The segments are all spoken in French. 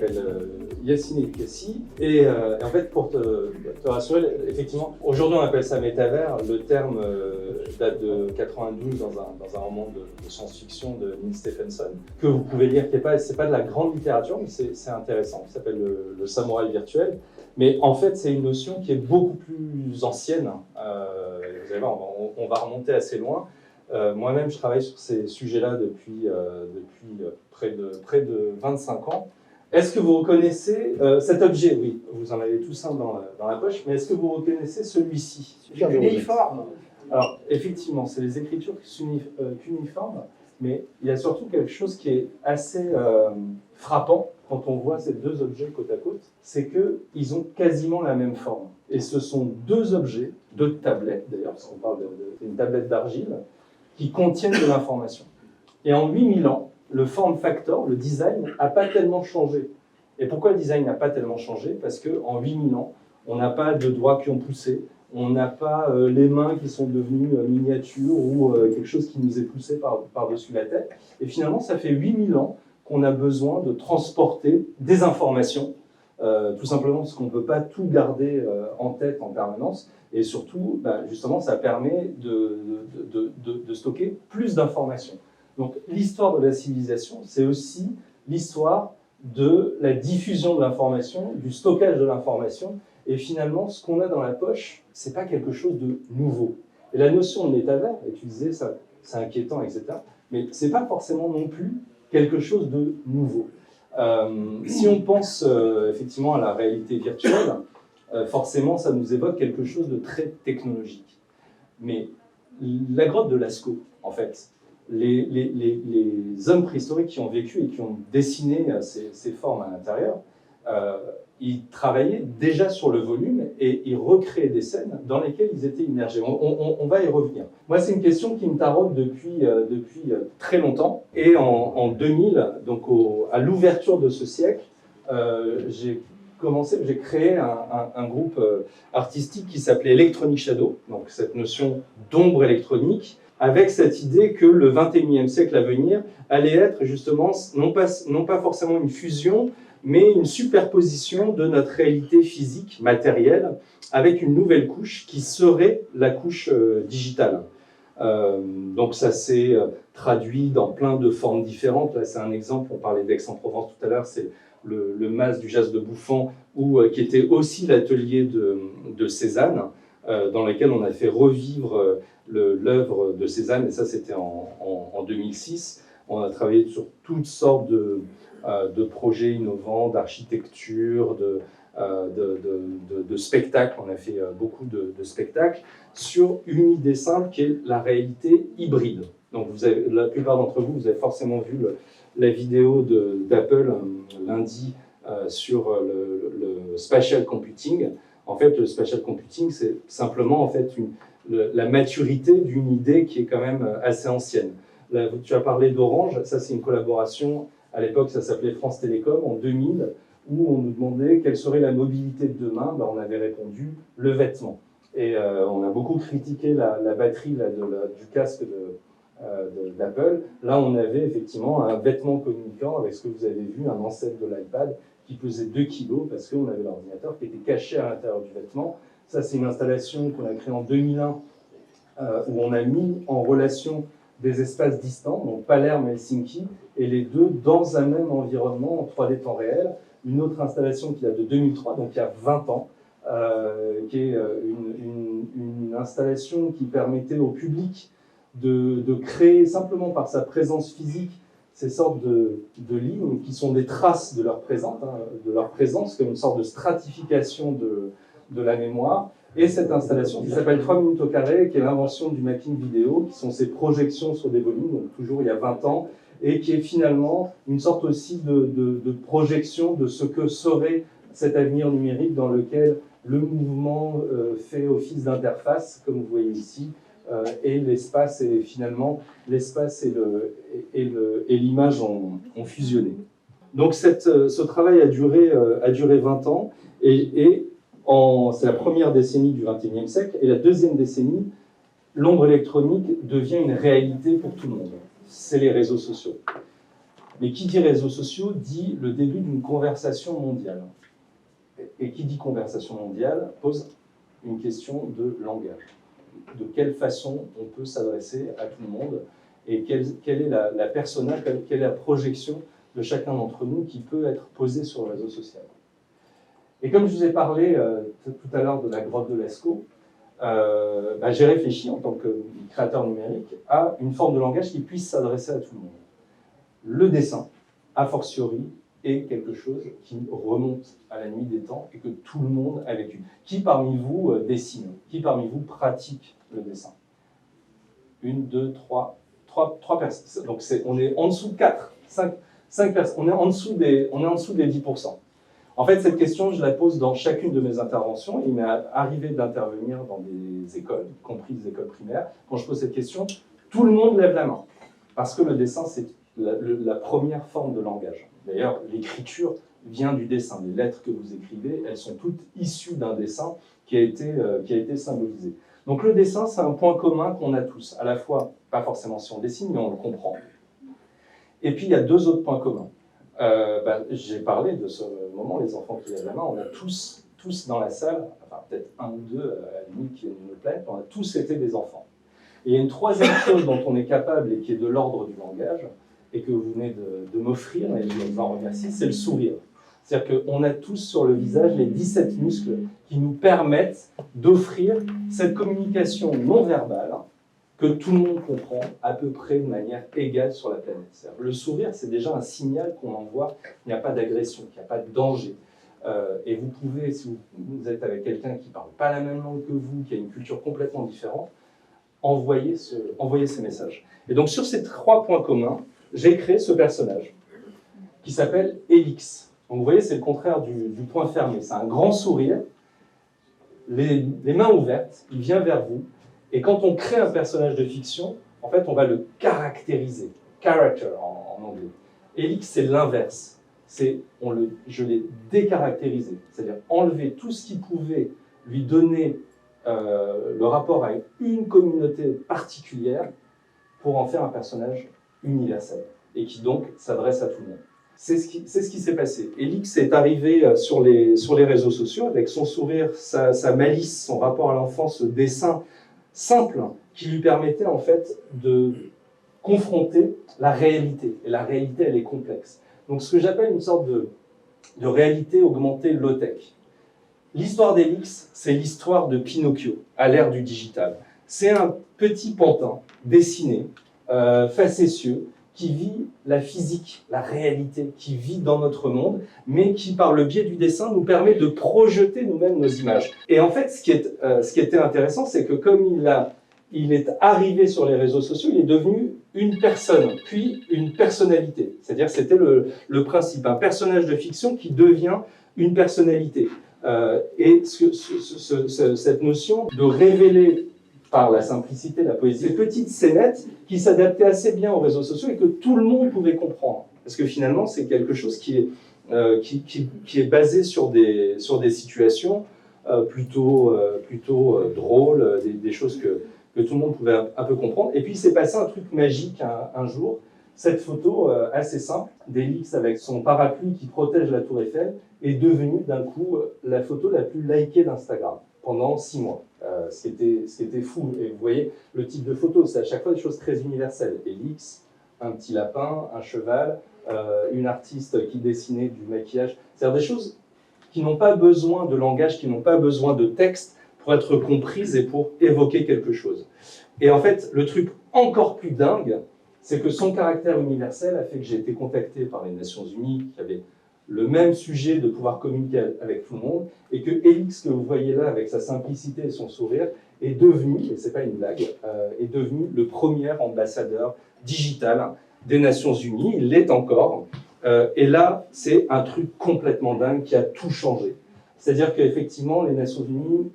m'appelle Yacine Elkassi et en fait pour te rassurer, effectivement, aujourd'hui on appelle ça métavers, le terme date de 92 dans un roman de science-fiction de Neil Stephenson, que vous pouvez lire, c'est pas de la grande littérature, mais c'est intéressant, ça s'appelle le samouraï virtuel, mais en fait c'est une notion qui est beaucoup plus ancienne, vous allez voir, on va remonter assez loin. Moi-même, je travaille sur ces sujets-là depuis près de 25 ans. Est-ce que vous reconnaissez cet objet? Oui, vous en avez tous un dans la poche, mais est-ce que vous reconnaissez celui-ci? Cuneiforme. Alors, effectivement, c'est les écritures qui sont cuneiformes, mais il y a surtout quelque chose qui est assez frappant quand on voit ces deux objets côte à côte, c'est qu'ils ont quasiment la même forme. Et ce sont deux objets, deux tablettes d'ailleurs, parce qu'on parle d'une tablette d'argile, qui contiennent de l'information. Et en 8000 ans, le form factor, le design, n'a pas tellement changé. Et pourquoi le design n'a pas tellement changé? Parce qu'en 8000 ans, on n'a pas de doigts qui ont poussé, on n'a pas les mains qui sont devenues miniatures ou quelque chose qui nous est poussé par-dessus la tête. Et finalement, ça fait 8000 ans qu'on a besoin de transporter des informations, tout simplement parce qu'on ne peut pas tout garder en tête en permanence. Et surtout, justement, ça permet de stocker plus d'informations. Donc, l'histoire de la civilisation, c'est aussi l'histoire de la diffusion de l'information, du stockage de l'information. Et finalement, ce qu'on a dans la poche, ce n'est pas quelque chose de nouveau. Et la notion de métavers, et tu disais, ça, c'est inquiétant, etc. Mais ce n'est pas forcément non plus quelque chose de nouveau. Si on pense effectivement à la réalité virtuelle, forcément, ça nous évoque quelque chose de très technologique. Mais la grotte de Lascaux, en fait, les hommes préhistoriques qui ont vécu et qui ont dessiné ces formes à l'intérieur, ils travaillaient déjà sur le volume et ils recréaient des scènes dans lesquelles ils étaient immergés. On va y revenir. Moi, c'est une question qui me taraude depuis très longtemps. Et en 2000, donc à l'ouverture de ce siècle, j'ai créé un groupe artistique qui s'appelait Electronic Shadow, donc cette notion d'ombre électronique, avec cette idée que le 21e siècle à venir allait être justement, non pas forcément une fusion, mais une superposition de notre réalité physique, matérielle, avec une nouvelle couche qui serait la couche digitale. Donc ça s'est traduit dans plein de formes différentes. Là, c'est un exemple, on parlait d'Aix-en-Provence tout à l'heure, c'est le Mas du Jas de Bouffan, qui était aussi l'atelier de Cézanne, dans lequel on a fait revivre l'œuvre de Cézanne, et ça c'était en 2006. On a travaillé sur toutes sortes de projets innovants, d'architecture, de spectacles. On a fait beaucoup de spectacles sur une idée simple qui est la réalité hybride. Donc la plupart d'entre vous, vous avez forcément vu la vidéo d'Apple lundi sur le spatial computing. En fait, le spatial computing, c'est simplement en fait la maturité d'une idée qui est quand même assez ancienne. Là, tu as parlé d'Orange, ça c'est une collaboration, à l'époque ça s'appelait France Télécom, en 2000, où on nous demandait quelle serait la mobilité de demain. On avait répondu le vêtement. Et on a beaucoup critiqué la batterie du casque d'Apple. Là, on avait effectivement un vêtement communicant avec ce que vous avez vu, un ancêtre de l'iPad qui pesait 2 kg parce qu'on avait l'ordinateur qui était caché à l'intérieur du vêtement. Ça, c'est une installation qu'on a créée en 2001 où on a mis en relation des espaces distants, donc Palerme et Helsinki, et les deux dans un même environnement en 3D temps réel. Une autre installation qui date de 2003, donc il y a 20 ans, qui est une installation qui permettait au public de créer simplement par sa présence physique ces sortes de lignes qui sont des traces de leur présence, comme une sorte de stratification de la mémoire. Et cette installation qui s'appelle 3 minutes au carré, qui est l'invention du mapping vidéo, qui sont ces projections sur des volumes, donc toujours il y a 20 ans, et qui est finalement une sorte aussi de projection de ce que serait cet avenir numérique dans lequel le mouvement fait office d'interface, comme vous voyez ici, et l'espace et finalement l'espace et l'image ont fusionné. Donc ce travail a duré 20 ans et c'est la première décennie du XXIe siècle, et la deuxième décennie, l'ombre électronique devient une réalité pour tout le monde. C'est les réseaux sociaux. Mais qui dit réseaux sociaux dit le début d'une conversation mondiale. Et qui dit conversation mondiale pose une question de langage. De quelle façon on peut s'adresser à tout le monde et quelle est la persona, quelle est la projection de chacun d'entre nous qui peut être posée sur le réseau social. Et comme je vous ai parlé tout à l'heure de la grotte de Lascaux, j'ai réfléchi en tant que créateur numérique à une forme de langage qui puisse s'adresser à tout le monde. Le dessin, a fortiori, est quelque chose qui remonte à la nuit des temps et que tout le monde a vécu. Qui parmi vous dessine? Qui parmi vous pratique le dessin? Une, deux, trois personnes. Donc on est en dessous de 5 personnes. On est en dessous des 10%. En fait, cette question, je la pose dans chacune de mes interventions. Il m'est arrivé d'intervenir dans des écoles, y compris des écoles primaires. Quand je pose cette question, tout le monde lève la main. Parce que le dessin, c'est la première forme de langage. D'ailleurs, l'écriture vient du dessin. Les lettres que vous écrivez, elles sont toutes issues d'un dessin qui a été symbolisé. Donc le dessin, c'est un point commun qu'on a tous. À la fois, pas forcément si on dessine, mais on le comprend. Et puis, il y a deux autres points communs. J'ai parlé de ce moment, les enfants qui lèvent la main, on a tous dans la salle, enfin peut-être un ou deux à la limite qui viennent de nous plaindre, on a tous été des enfants. Et il y a une troisième chose dont on est capable et qui est de l'ordre du langage, et que vous venez de m'offrir, et je vous en remercie, c'est le sourire. C'est-à-dire qu'on a tous sur le visage les 17 muscles qui nous permettent d'offrir cette communication non verbale que tout le monde comprend à peu près de manière égale sur la planète. Le sourire, c'est déjà un signal qu'on envoie qu'il n'y a pas d'agression, qu'il n'y a pas de danger. Et vous pouvez, si vous êtes avec quelqu'un qui ne parle pas la même langue que vous, qui a une culture complètement différente, envoyer ces messages. Et donc sur ces 3 points communs, j'ai créé ce personnage qui s'appelle Elix. Donc vous voyez, c'est le contraire du point fermé. C'est un grand sourire, les mains ouvertes, il vient vers vous. Et quand on crée un personnage de fiction, en fait, on va le caractériser. Character en anglais. Elix, c'est l'inverse. Je l'ai décaractérisé. C'est-à-dire enlever tout ce qui pouvait lui donner le rapport à une communauté particulière pour en faire un personnage universel et qui donc s'adresse à tout le monde. C'est ce qui s'est passé. Elix est arrivé sur les réseaux sociaux avec son sourire, sa malice, son rapport à l'enfance, ce dessin simple qui lui permettait en fait de confronter la réalité. Et la réalité, elle est complexe. Donc ce que j'appelle une sorte de réalité augmentée low-tech. L'histoire d'Elix, c'est l'histoire de Pinocchio à l'ère du digital. C'est un petit pantin dessiné, facétieux, qui vit la physique, la réalité, qui vit dans notre monde, mais qui, par le biais du dessin, nous permet de projeter nous-mêmes nos images. Et en fait, ce qui était intéressant, c'est que comme il est arrivé sur les réseaux sociaux, il est devenu une personne, puis une personnalité. C'est-à-dire que c'était le principe, un personnage de fiction qui devient une personnalité. Et cette notion de révéler par la simplicité, la poésie, des petites scénettes qui s'adaptaient assez bien aux réseaux sociaux et que tout le monde pouvait comprendre. Parce que finalement, c'est quelque chose qui est basé sur des situations plutôt drôles, des choses que tout le monde pouvait un peu comprendre. Et puis, il s'est passé un truc magique un jour. Cette photo assez simple d'Elix avec son parapluie qui protège la Tour Eiffel est devenue d'un coup la photo la plus likée d'Instagram pendant 6 mois. Ce qui était fou. Et vous voyez, le type de photo, c'est à chaque fois des choses très universelles. Elix, un petit lapin, un cheval, une artiste qui dessinait du maquillage. C'est-à-dire des choses qui n'ont pas besoin de langage, qui n'ont pas besoin de texte pour être comprises et pour évoquer quelque chose. Et en fait, le truc encore plus dingue, c'est que son caractère universel a fait que j'ai été contacté par les Nations Unies, qui avaient le même sujet de pouvoir communiquer avec tout le monde, et que Elix, que vous voyez là, avec sa simplicité et son sourire, est devenu, et c'est pas une blague, est devenu le premier ambassadeur digital des Nations Unies. Il l'est encore. Et là, c'est un truc complètement dingue qui a tout changé. C'est-à-dire qu'effectivement, les Nations Unies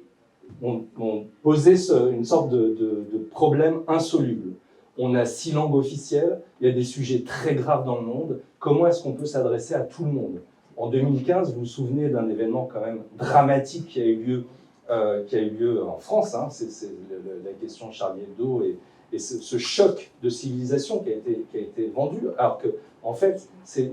ont posé une sorte de problème insoluble. On a 6 langues officielles, il y a des sujets très graves dans le monde. Comment est-ce qu'on peut s'adresser à tout le monde? En 2015, vous vous souvenez d'un événement quand même dramatique qui a eu lieu en France, hein, c'est la question Charlie Hebdo et ce choc de civilisation qui a été vendu, alors que, en fait, c'est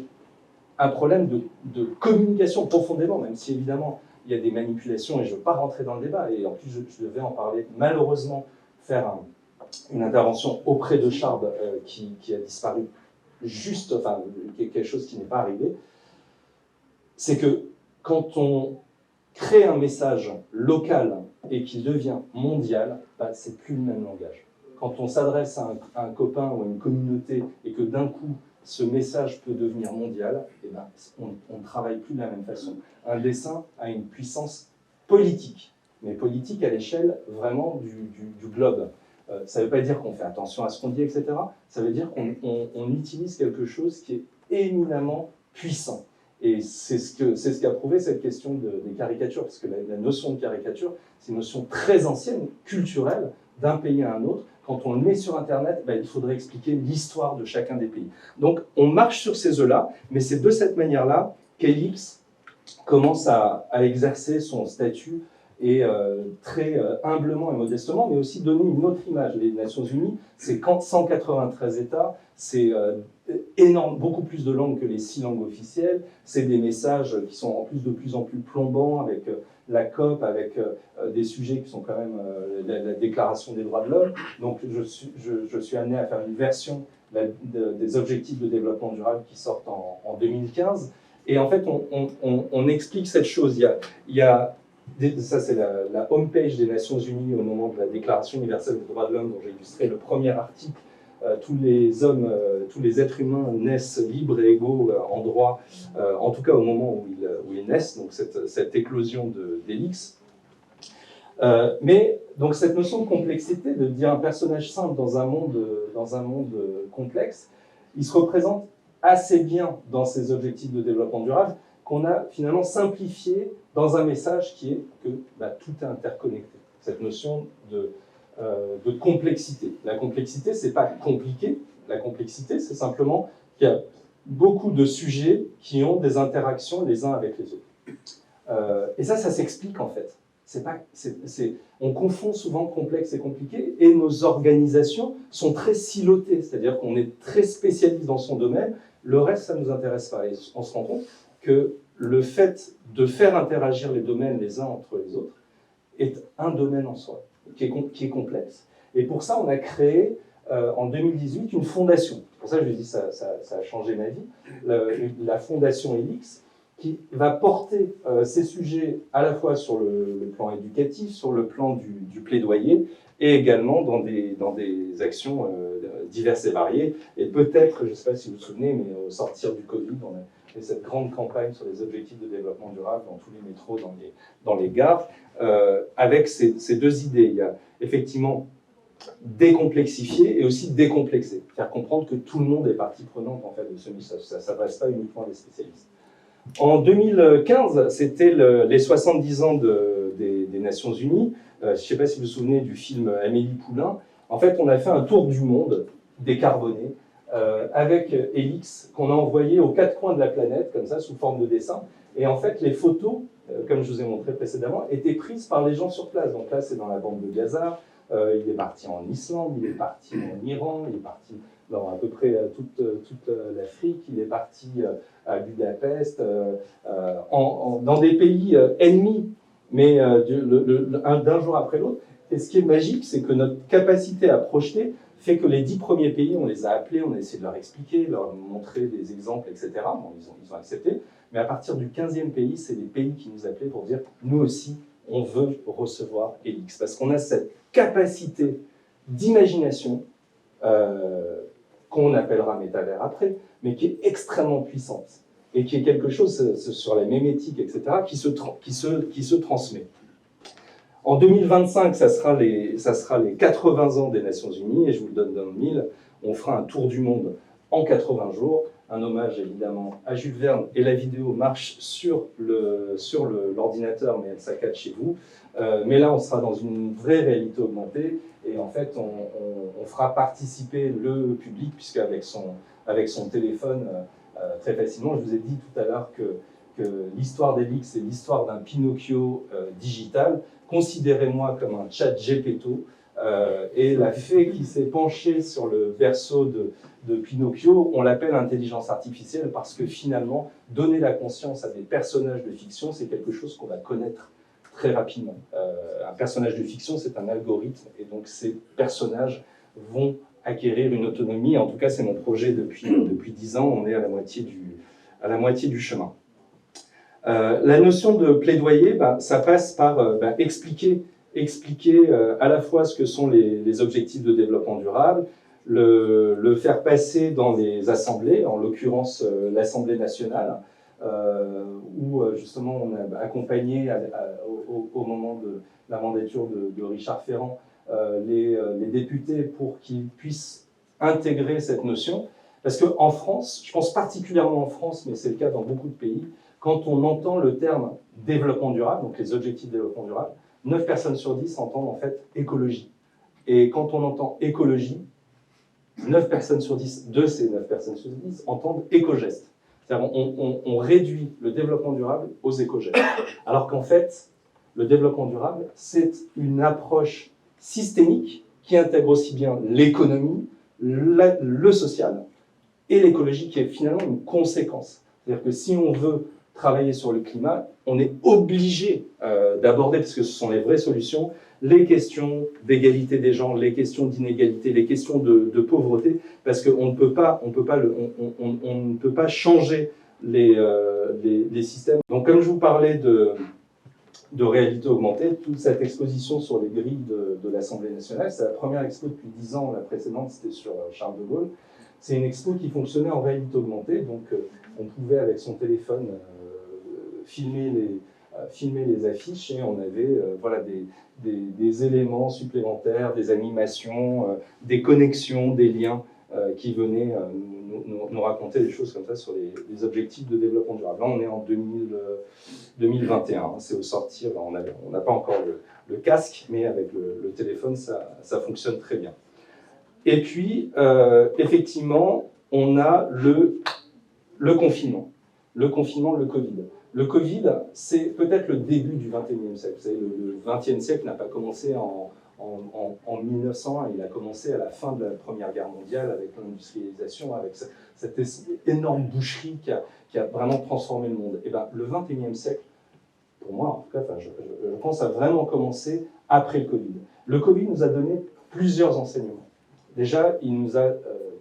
un problème de communication profondément, même si évidemment il y a des manipulations et je ne veux pas rentrer dans le débat, et en plus je devais en parler, malheureusement, faire une intervention auprès de Charb qui a disparu juste, enfin, quelque chose qui n'est pas arrivé, c'est que quand on crée un message local et qu'il devient mondial, bah, c'est plus le même langage. Quand on s'adresse à un copain ou à une communauté et que d'un coup, ce message peut devenir mondial, eh ben, on ne travaille plus de la même façon. Un dessin a une puissance politique, mais politique à l'échelle vraiment du globe. Ça ne veut pas dire qu'on fait attention à ce qu'on dit, etc. Ça veut dire qu'on utilise quelque chose qui est éminemment puissant. Et c'est ce qu'a prouvé cette question des caricatures, parce que la notion de caricature, c'est une notion très ancienne, culturelle, d'un pays à un autre. Quand on le met sur Internet, ben, il faudrait expliquer l'histoire de chacun des pays. Donc on marche sur ces œufs-là, mais c'est de cette manière-là qu'Ellipse commence à exercer son statut et très humblement et modestement, mais aussi donner une autre image. Les Nations Unies, c'est 193 États, c'est énorme, beaucoup plus de langues que les 6 langues officielles, c'est des messages qui sont en plus en plus plombants avec la COP, avec des sujets qui sont quand même la Déclaration des droits de l'homme. Donc je suis amené à faire une version des objectifs de développement durable qui sortent en 2015. Et en fait, on explique cette chose. Il y a ça, c'est la homepage des Nations Unies au moment de la Déclaration universelle des droits de l'homme, dont j'ai illustré le premier article. Tous les hommes, tous les êtres humains naissent libres et égaux en droit, en tout cas au moment où ils naissent, donc cette éclosion d'Élix. Mais donc cette notion de complexité, de dire un personnage simple dans un monde complexe, il se représente assez bien dans ces objectifs de développement durable qu'on a finalement simplifié dans un message qui est que tout est interconnecté. Cette notion de complexité. La complexité, c'est pas compliqué. La complexité, c'est simplement qu'il y a beaucoup de sujets qui ont des interactions les uns avec les autres. Et ça s'explique en fait. On confond souvent complexe et compliqué, et nos organisations sont très silotées, c'est-à-dire qu'on est très spécialiste dans son domaine, le reste, ça ne nous intéresse pas. Et on se rend compte que le fait de faire interagir les domaines les uns entre les autres est un domaine en soi, qui est complexe. Et pour ça, on a créé en 2018 une fondation. Pour ça, je lui dis ça a changé ma vie. La fondation Helix, qui va porter ces sujets à la fois sur le plan éducatif, sur le plan du plaidoyer, et également dans des actions diverses et variées. Et peut-être, je ne sais pas si vous vous souvenez, mais au sortir du Covid, on a fait cette grande campagne sur les objectifs de développement durable dans tous les métros, dans les gares, avec ces deux idées. Il y a effectivement décomplexifier et aussi décomplexer. Faire comprendre que tout le monde est partie prenante en fait, de ce message. Ça ne s'adresse pas uniquement à des spécialistes. En 2015, c'était les 70 ans des Nations Unies. Je ne sais pas si vous vous souvenez du film Amélie Poulain. En fait, on a fait un tour du monde décarboné avec Helix qu'on a envoyé aux 4 coins de la planète, comme ça, sous forme de dessin. Et en fait, les photos, comme je vous ai montré précédemment, étaient prises par les gens sur place. Donc là, c'est dans la bande de Gaza. Il est parti en Islande, il est parti en Iran, il est parti dans à peu près toute l'Afrique, il est parti à Budapest, dans des pays ennemis, mais d'un jour après l'autre. Et ce qui est magique, c'est que notre capacité à projeter fait que les 10 premiers pays, on les a appelés, on a essayé de leur expliquer, leur montrer des exemples, etc. Bon, ils ont accepté. Mais à partir du 15e pays, c'est les pays qui nous appelaient pour dire « nous aussi, on veut recevoir Helix ». Parce qu'on a cette capacité d'imagination qu'on appellera métavers après, mais qui est extrêmement puissante et qui est quelque chose sur la mémétique, etc., qui se transmet. En 2025, ça sera les 80 ans des Nations Unies, et je vous le donne dans le mille, on fera un tour du monde en 80 jours, un hommage évidemment à Jules Verne, et la vidéo marche sur l'ordinateur, mais elle saccade chez vous. Mais là, on sera dans une vraie réalité augmentée, et en fait, on fera participer le public, puisqu'avec son téléphone, très facilement, je vous ai dit tout à l'heure que l'histoire d'Helix, c'est l'histoire d'un Pinocchio digital. Considérez-moi comme un chat Gepetto, Et la fée qui s'est penchée sur le berceau de Pinocchio, on l'appelle intelligence artificielle parce que finalement, donner la conscience à des personnages de fiction, c'est quelque chose qu'on va connaître très rapidement. Un personnage de fiction, c'est un algorithme, et donc ces personnages vont acquérir une autonomie. En tout cas, c'est mon projet depuis 10 ans, on est à la moitié du chemin. La notion de plaidoyer, ça passe par expliquer à la fois ce que sont les objectifs de développement durable, le faire passer dans les assemblées, en l'occurrence l'Assemblée nationale, où justement on a accompagné au moment de la mandature de Richard Ferrand les députés pour qu'ils puissent intégrer cette notion. Parce qu'en France, je pense particulièrement en France, mais c'est le cas dans beaucoup de pays, quand on entend le terme développement durable, donc les objectifs de développement durable, 9 personnes sur 10 entendent en fait écologie. Et quand on entend écologie, 9 personnes sur 10 de ces 9 personnes sur 10 entendent éco-gestes. C'est-à-dire on réduit le développement durable aux éco-gestes. Alors qu'en fait, le développement durable, c'est une approche systémique qui intègre aussi bien l'économie, le social et l'écologie qui est finalement une conséquence. C'est-à-dire que si on veut travailler sur le climat, on est obligé d'aborder, parce que ce sont les vraies solutions, les questions d'égalité des genres, les questions d'inégalité, les questions de pauvreté, parce qu'on ne peut pas changer les systèmes. Donc comme je vous parlais de réalité augmentée, toute cette exposition sur les grilles de l'Assemblée nationale, c'est la première expo depuis 10 ans, la précédente c'était sur Charles de Gaulle. C'est une expo qui fonctionnait en réalité augmentée, donc on pouvait avec son téléphone filmer les affiches et on avait voilà, des éléments supplémentaires, des animations, des connexions, des liens qui venaient nous raconter des choses comme ça sur les objectifs de développement durable. Là, on est en 2021, c'est au sortir, on n'a pas encore le casque, mais avec le téléphone, ça fonctionne très bien. Et puis, effectivement, on a le confinement. Le confinement, le Covid. Le Covid, c'est peut-être le début du XXIe siècle. Vous savez, le XXe siècle n'a pas commencé en 1900, il a commencé à la fin de la Première Guerre mondiale avec l'industrialisation, avec cette énorme boucherie qui a vraiment transformé le monde. Et ben, le XXIe siècle, pour moi en tout cas, je pense, a vraiment commencé après le Covid. Le Covid nous a donné plusieurs enseignements. Déjà, il nous a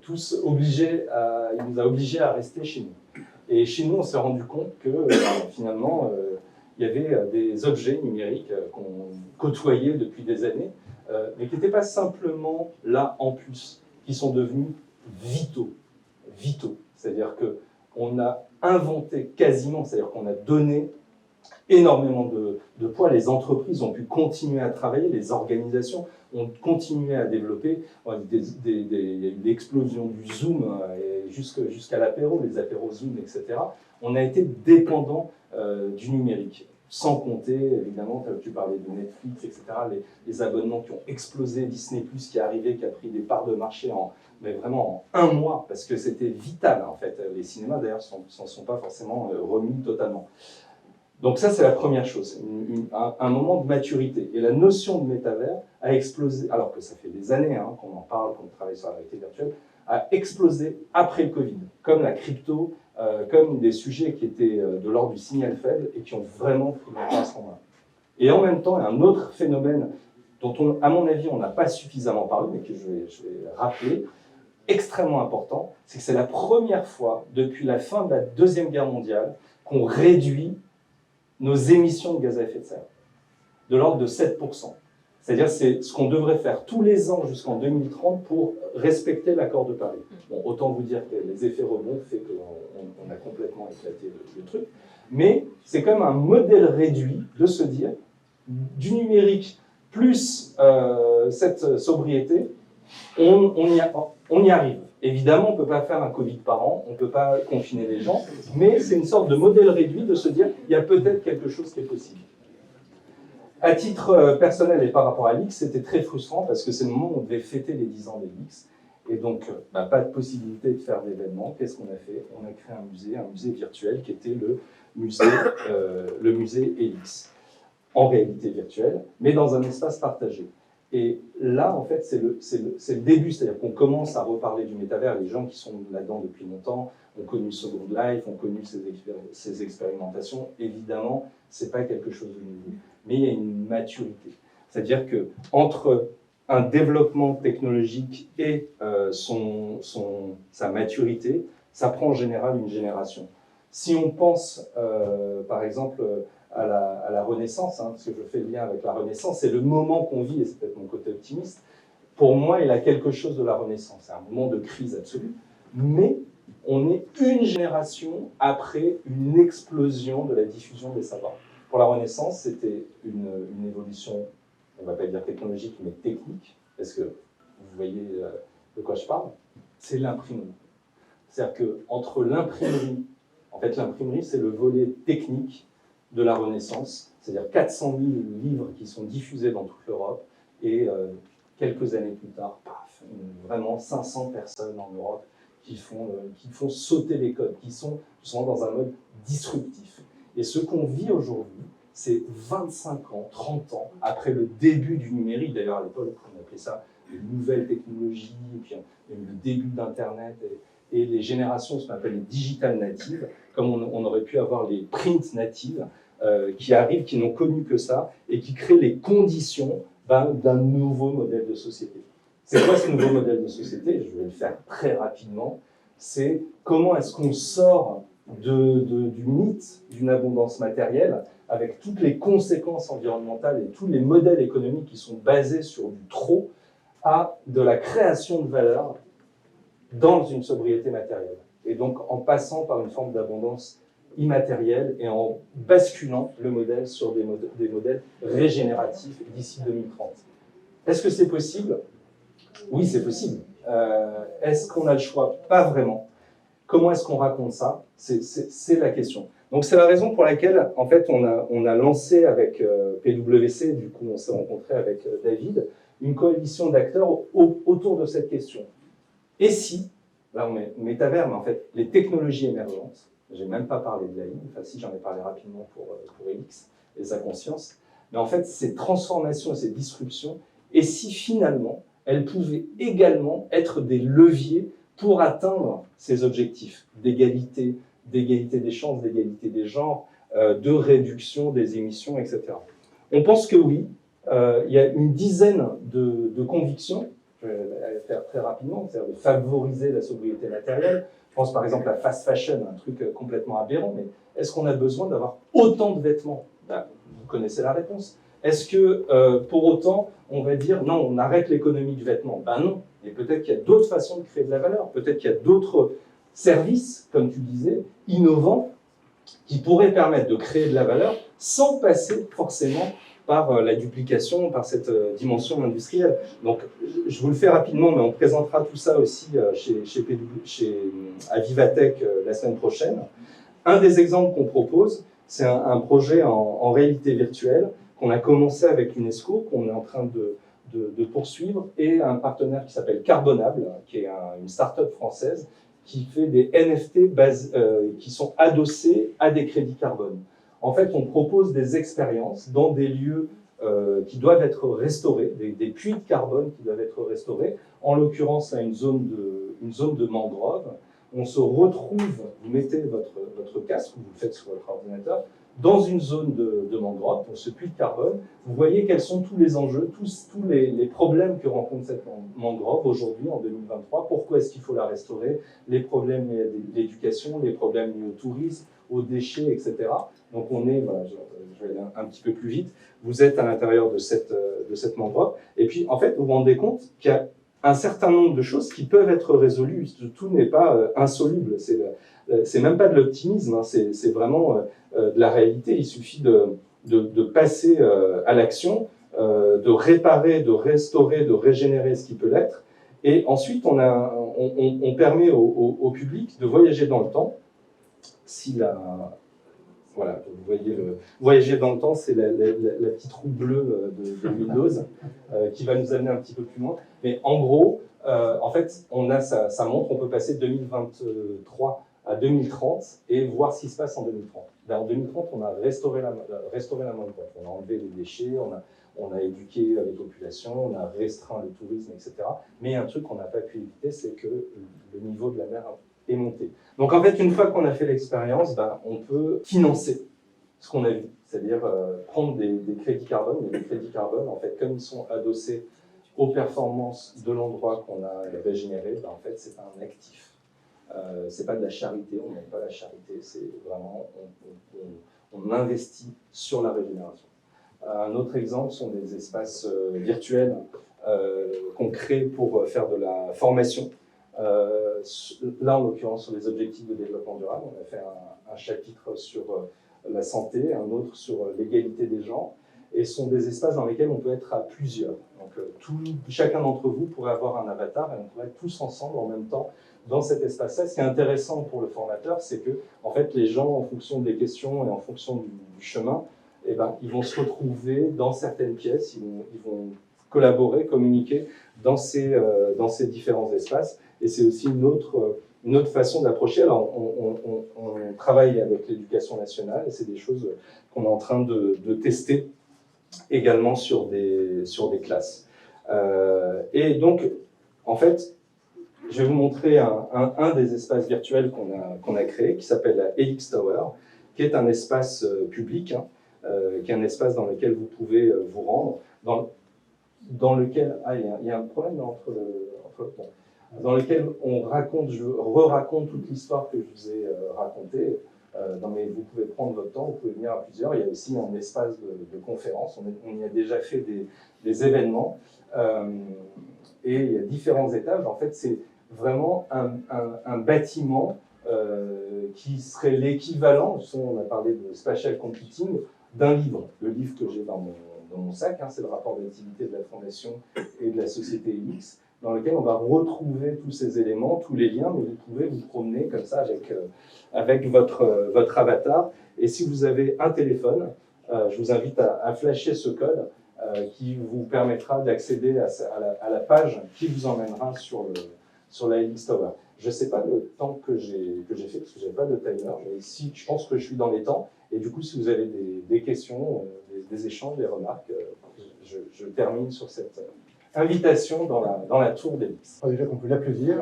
tous obligés à rester chez nous. Et chez nous, on s'est rendu compte que finalement, il y avait des objets numériques qu'on côtoyait depuis des années, mais qui n'étaient pas simplement là en plus, qui sont devenus vitaux. C'est-à-dire qu'on a inventé quasiment, c'est-à-dire qu'on a donné énormément de poids. Les entreprises ont pu continuer à travailler, les organisations ont continué à développer. Il y a eu l'explosion du Zoom jusqu'à l'apéro, les apéros Zoom, etc. On a été dépendant du numérique. Sans compter, évidemment, tu parlais de Netflix, etc., les abonnements qui ont explosé, Disney+, qui est arrivé, qui a pris des parts de marché mais vraiment en 1 mois, parce que c'était vital, en fait. Les cinémas, d'ailleurs, s'en sont pas forcément remis totalement. Donc ça, c'est la première chose, un moment de maturité. Et la notion de métavers a explosé, alors que ça fait des années qu'on en parle, qu'on travaille sur la réalité virtuelle, a explosé après le Covid, comme la crypto, comme des sujets qui étaient de l'ordre du signal faible et qui ont vraiment pris le temps à ce moment-là. Et en même temps, il y a un autre phénomène dont, à mon avis, on n'a pas suffisamment parlé, mais que je vais rappeler, extrêmement important, c'est que c'est la première fois depuis la fin de la Deuxième Guerre mondiale qu'on réduit nos émissions de gaz à effet de serre, de l'ordre de 7%. C'est-à-dire c'est ce qu'on devrait faire tous les ans jusqu'en 2030 pour respecter l'accord de Paris. Bon, autant vous dire que les effets rebonds fait qu'on a complètement éclaté le truc, mais c'est quand même un modèle réduit de se dire du numérique plus cette sobriété, on y arrive. Évidemment, on ne peut pas faire un Covid par an, on ne peut pas confiner les gens, mais c'est une sorte de modèle réduit de se dire il y a peut-être quelque chose qui est possible. À titre personnel et par rapport à l'X, c'était très frustrant parce que c'est le moment où on devait fêter les 10 ans de l'X. Et donc, pas de possibilité de faire d'événement. Qu'est-ce qu'on a fait? On a créé un musée virtuel qui était le musée ELIX, en réalité virtuelle, mais dans un espace partagé. Et là, en fait, c'est le début, c'est-à-dire qu'on commence à reparler du métavers. Les gens qui sont là-dedans depuis longtemps ont connu Second Life, ont connu ces expérimentations. Évidemment, ce n'est pas quelque chose de nouveau. Mais il y a une maturité. C'est-à-dire qu'entre un développement technologique et sa maturité, ça prend en général une génération. Si on pense, par exemple, à la Renaissance, hein, parce que je fais le lien avec la Renaissance, c'est le moment qu'on vit, et c'est peut-être mon côté optimiste, pour moi, il a quelque chose de la Renaissance. C'est un moment de crise absolue, mais on est une génération après une explosion de la diffusion des savoirs. Pour la Renaissance, c'était une évolution, on ne va pas dire technologique, mais technique, parce que vous voyez de quoi je parle, c'est l'imprimerie. C'est-à-dire qu'entre l'imprimerie, en fait l'imprimerie c'est le volet technique de la Renaissance, c'est-à-dire 400 000 livres qui sont diffusés dans toute l'Europe, et quelques années plus tard, paf, vraiment 500 personnes en Europe qui font sauter les codes, qui sont dans un mode disruptif. Et ce qu'on vit aujourd'hui, c'est 25 ans, 30 ans après le début du numérique. D'ailleurs, à l'époque, on appelait ça les nouvelles technologies, et puis le début d'Internet, et les générations, ce qu'on appelle les digital natives, comme on aurait pu avoir les print natives, qui arrivent, qui n'ont connu que ça, et qui créent les conditions d'un nouveau modèle de société. C'est quoi ce nouveau modèle de société? Je vais le faire très rapidement. C'est comment est-ce qu'on sort du mythe d'une abondance matérielle avec toutes les conséquences environnementales et tous les modèles économiques qui sont basés sur du trop à de la création de valeur dans une sobriété matérielle. Et donc en passant par une forme d'abondance immatérielle et en basculant le modèle sur des modèles régénératifs d'ici 2030. Est-ce que c'est possible? Oui, c'est possible. Est-ce qu'on a le choix? Pas vraiment. Comment est-ce qu'on raconte ça? C'est la question. Donc c'est la raison pour laquelle, en fait, on a lancé avec PwC, du coup on s'est rencontré avec David, une coalition d'acteurs autour de cette question. Et si, là on est métavers, mais en fait, les technologies émergentes, j'ai même pas parlé de l'AI, enfin si j'en ai parlé rapidement pour Elix et sa conscience, mais en fait, ces transformations et ces disruptions, et si finalement, elles pouvaient également être des leviers pour atteindre ces objectifs d'égalité des chances, d'égalité des genres, de réduction des émissions, etc. On pense que oui, il y a une dizaine de convictions, je vais les faire très rapidement, c'est-à-dire de favoriser la sobriété matérielle. Je pense par exemple à fast fashion, un truc complètement aberrant, mais est-ce qu'on a besoin d'avoir autant de vêtements? Vous connaissez la réponse. Est-ce que pour autant, on va dire non, on arrête l'économie du vêtement? Ben non, et peut-être qu'il y a d'autres façons de créer de la valeur, peut-être qu'il y a d'autres services, comme tu disais, innovants, qui pourraient permettre de créer de la valeur sans passer forcément par la duplication, par cette dimension industrielle. Donc, je vous le fais rapidement, mais on présentera tout ça aussi chez Avivatech la semaine prochaine. Un des exemples qu'on propose, c'est un projet en réalité virtuelle qu'on a commencé avec l'UNESCO, qu'on est en train de poursuivre, et un partenaire qui s'appelle Carbonable, qui est une start-up française, qui fait des NFT qui sont adossés à des crédits carbone. En fait, on propose des expériences dans des lieux qui doivent être restaurés, des puits de carbone qui doivent être restaurés. En l'occurrence, là, une zone de mangrove. On se retrouve, vous mettez votre casque, vous le faites sur votre ordinateur, dans une zone de mangrove, pour ce puits de carbone. Vous voyez quels sont tous les enjeux, tous les problèmes que rencontre cette mangrove aujourd'hui, en 2023. Pourquoi est-ce qu'il faut la restaurer? Les problèmes liés à l'éducation, les problèmes liés au tourisme, aux déchets, etc. Donc on est, voilà, je vais aller un petit peu plus vite, vous êtes à l'intérieur de cette mangrove, et puis en fait vous vous rendez compte qu'il y a un certain nombre de choses qui peuvent être résolues, tout n'est pas insoluble, c'est même pas de l'optimisme, hein, c'est vraiment de la réalité, il suffit de passer à l'action, de réparer, de restaurer, de régénérer ce qui peut l'être, et ensuite on permet au public de voyager dans le temps. Voilà, vous voyez voyager dans le temps, c'est la petite roue bleue de Windows qui va nous amener un petit peu plus loin. Mais en gros, en fait, on a ça montre, on peut passer de 2023 à 2030 et voir ce qui se passe en 2030. En 2030, on a restauré la mangrove, on a enlevé les déchets, on a éduqué les populations, on a restreint le tourisme, etc. Mais un truc qu'on n'a pas pu éviter, c'est que le niveau de la mer est monté. Donc en fait, une fois qu'on a fait l'expérience, on peut financer ce qu'on a vu, c'est-à-dire prendre des crédits carbone. Mais les crédits carbone, en fait, comme ils sont adossés aux performances de l'endroit qu'on a régénéré, en fait, c'est pas un actif. C'est pas de la charité, on n'aime pas la charité, c'est vraiment, on investit sur la régénération. Un autre exemple sont des espaces virtuels qu'on crée pour faire de la formation. Là, en l'occurrence, sur les objectifs de développement durable, on a fait un chapitre sur la santé, un autre sur l'égalité des genres, et ce sont des espaces dans lesquels on peut être à plusieurs. Donc, chacun d'entre vous pourrait avoir un avatar et on pourrait être tous ensemble en même temps dans cet espace-là. Ce qui est intéressant pour le formateur, c'est que en fait, les gens, en fonction des questions et en fonction du chemin, ils vont se retrouver dans certaines pièces, ils vont collaborer, communiquer dans ces différents espaces. Et c'est aussi une autre façon d'approcher. Alors, on travaille avec l'éducation nationale et c'est des choses qu'on est en train de tester également sur des classes. Et donc, en fait, je vais vous montrer un des espaces virtuels qu'on a créé, qui s'appelle la Helix Tower, qui est un espace public, qui est un espace dans lequel vous pouvez vous rendre, dans lequel... Ah, il y a un problème dans lequel on raconte, je re-raconte toute l'histoire que je vous ai racontée. Mais vous pouvez prendre votre temps, vous pouvez venir à plusieurs. Il y a aussi un espace de conférence. On y a déjà fait des événements. Et il y a différents étages. En fait, c'est vraiment un bâtiment qui serait l'équivalent, on a parlé de spatial computing, d'un livre. Le livre que j'ai dans mon sac, c'est le rapport d'activité de la Fondation et de la société Helix, dans lequel on va retrouver tous ces éléments, tous les liens, mais vous pouvez vous promener comme ça avec votre avatar. Et si vous avez un téléphone, je vous invite à flasher ce code qui vous permettra d'accéder à la page qui vous emmènera sur la Helix Tower. Je ne sais pas le temps que j'ai fait, parce que je n'avais pas de timer, mais ici, je pense que je suis dans les temps. Et du coup, si vous avez des questions, des échanges, des remarques, je termine sur cette invitation dans la tour d'Helix. Déjà qu'on peut l'applaudir.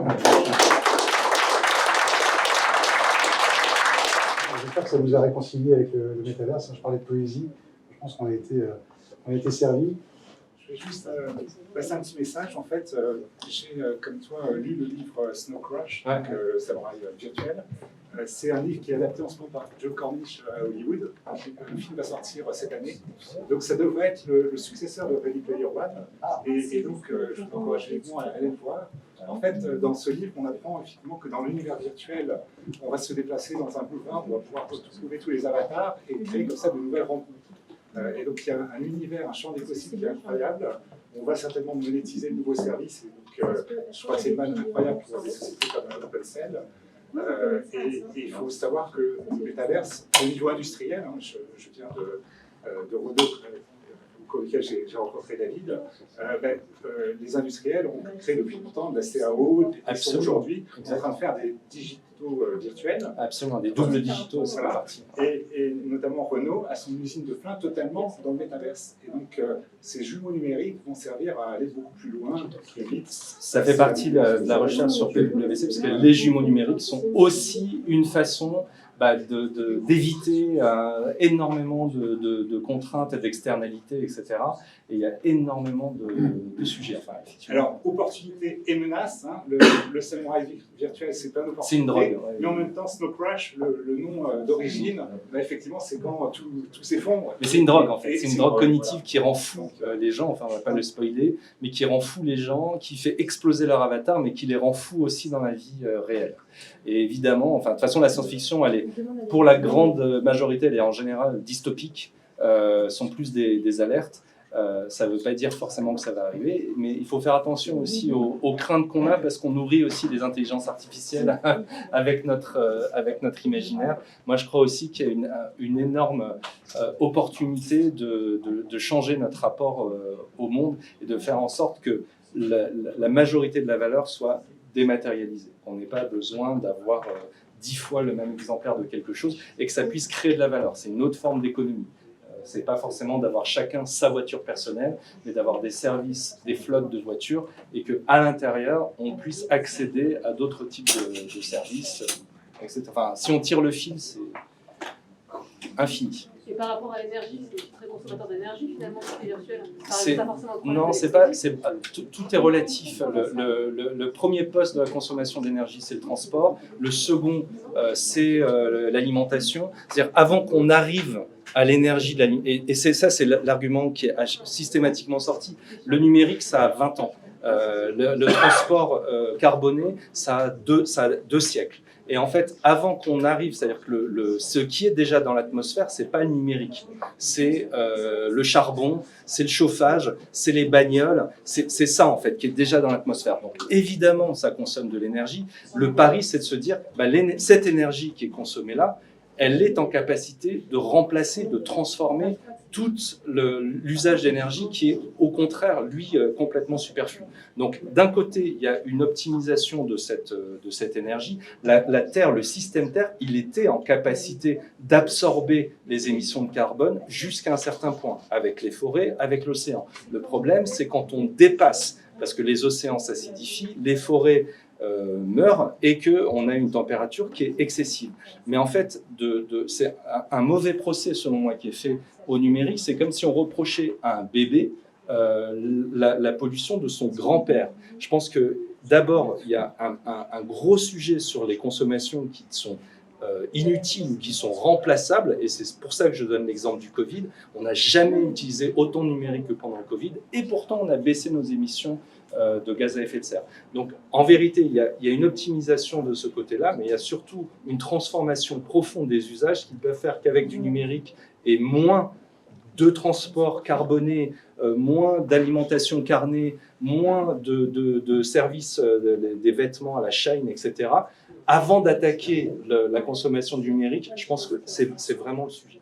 J'espère que ça vous a réconcilié avec le métaverse. Je parlais de poésie, je pense qu'on a été servi. Je vais juste passer un petit message. En fait, j'ai, comme toi, lu le livre Snow Crash, donc le samouraï virtuel. C'est un livre qui est adapté en ce moment par Joe Cornish à Hollywood. Le film va sortir cette année. Donc ça devrait être le successeur de Ready Player One. Et donc, je vous encourage vivement à aller le voir. En fait, dans ce livre, on apprend effectivement que dans l'univers virtuel, on va se déplacer dans un boulevard, on va pouvoir trouver tous les avatars et créer comme ça de nouvelles rencontres. Et donc il y a un univers, un champ des possibles qui est incroyable. On va certainement monétiser de nouveaux services. Et donc, je crois que c'est une manne incroyable pour des sociétés comme OpenCell. Et il faut savoir que le métaverse, au niveau industriel, je viens de Renault, avec lequel j'ai rencontré David, les industriels ont créé depuis longtemps de la CAO, ils sont aujourd'hui en train de faire des digitaux virtuels. Absolument, des doubles digitaux, c'est voilà. parti. Et notamment Renault a son usine de plein totalement dans le métaverse. Et donc ces jumeaux numériques vont servir à aller beaucoup plus loin, plus vite. Ça fait partie de la recherche sur PwC, parce que les jumeaux numériques sont aussi une façon d'éviter énormément de contraintes et d'externalités, etc. Et il y a énormément de sujets. Enfin, alors, opportunité et menace, le samouraï virtuel, c'est plein d'opportunités. C'est une drogue. Ouais. Mais en même temps, Snow Crash, le nom d'origine, effectivement, c'est quand tout s'effondre. Mais c'est une drogue, en fait. C'est une drogue cognitive qui rend fou les gens, enfin, on ne va pas le spoiler, mais qui rend fou les gens, qui fait exploser leur avatar, mais qui les rend fous aussi dans la vie réelle. Et évidemment, enfin, de toute façon, la science-fiction, elle est, pour la grande majorité, elle est en général dystopique, sont plus des alertes. Ça ne veut pas dire forcément que ça va arriver, mais il faut faire attention aussi aux craintes qu'on a, parce qu'on nourrit aussi des intelligences artificielles avec notre imaginaire. Moi, je crois aussi qu'il y a une énorme opportunité de changer notre rapport au monde et de faire en sorte que la majorité de la valeur soit dématérialisée. On n'ait pas besoin d'avoir 10 fois le même exemplaire de quelque chose et que ça puisse créer de la valeur. C'est une autre forme d'économie. C'est pas forcément d'avoir chacun sa voiture personnelle, mais d'avoir des services, des flottes de voitures, et qu'à l'intérieur, on puisse accéder à d'autres types de services, etc. Enfin, si on tire le fil, c'est infini. Et par rapport à l'énergie, c'est aussi très consommateur d'énergie finalement, c'est virtuel. Non, tout est relatif. Le premier poste de la consommation d'énergie, c'est le transport. Le second, c'est l'alimentation. C'est-à-dire, avant qu'on arrive à l'énergie, et c'est l'argument qui est systématiquement sorti. Le numérique, ça a 20 ans. Le transport carboné, ça a deux siècles. Et en fait, avant qu'on arrive, c'est-à-dire que ce qui est déjà dans l'atmosphère, c'est pas le numérique, c'est le charbon, c'est le chauffage, c'est les bagnoles, c'est ça en fait qui est déjà dans l'atmosphère. Donc évidemment, ça consomme de l'énergie. Le pari, c'est de se dire, cette énergie qui est consommée là, elle est en capacité de remplacer, de transformer tout l'usage d'énergie qui est au contraire, lui, complètement superflu. Donc d'un côté, il y a une optimisation de cette énergie. La Terre, le système Terre, il était en capacité d'absorber les émissions de carbone jusqu'à un certain point, avec les forêts, avec l'océan. Le problème, c'est quand on dépasse, parce que les océans s'acidifient, les forêts meurt et qu'on a une température qui est excessive. Mais en fait, c'est un mauvais procès, selon moi, qui est fait au numérique. C'est comme si on reprochait à un bébé la pollution de son grand-père. Je pense que d'abord, il y a un gros sujet sur les consommations qui sont inutiles ou qui sont remplaçables, et c'est pour ça que je donne l'exemple du Covid. On n'a jamais utilisé autant de numérique que pendant le Covid, et pourtant on a baissé nos émissions de gaz à effet de serre. Donc en vérité, il y a une optimisation de ce côté-là, mais il y a surtout une transformation profonde des usages qui peuvent faire qu'avec du numérique et moins de transport carboné, moins d'alimentation carnée, moins de services, des vêtements à la chaîne, etc., avant d'attaquer la consommation du numérique, je pense que c'est vraiment le sujet.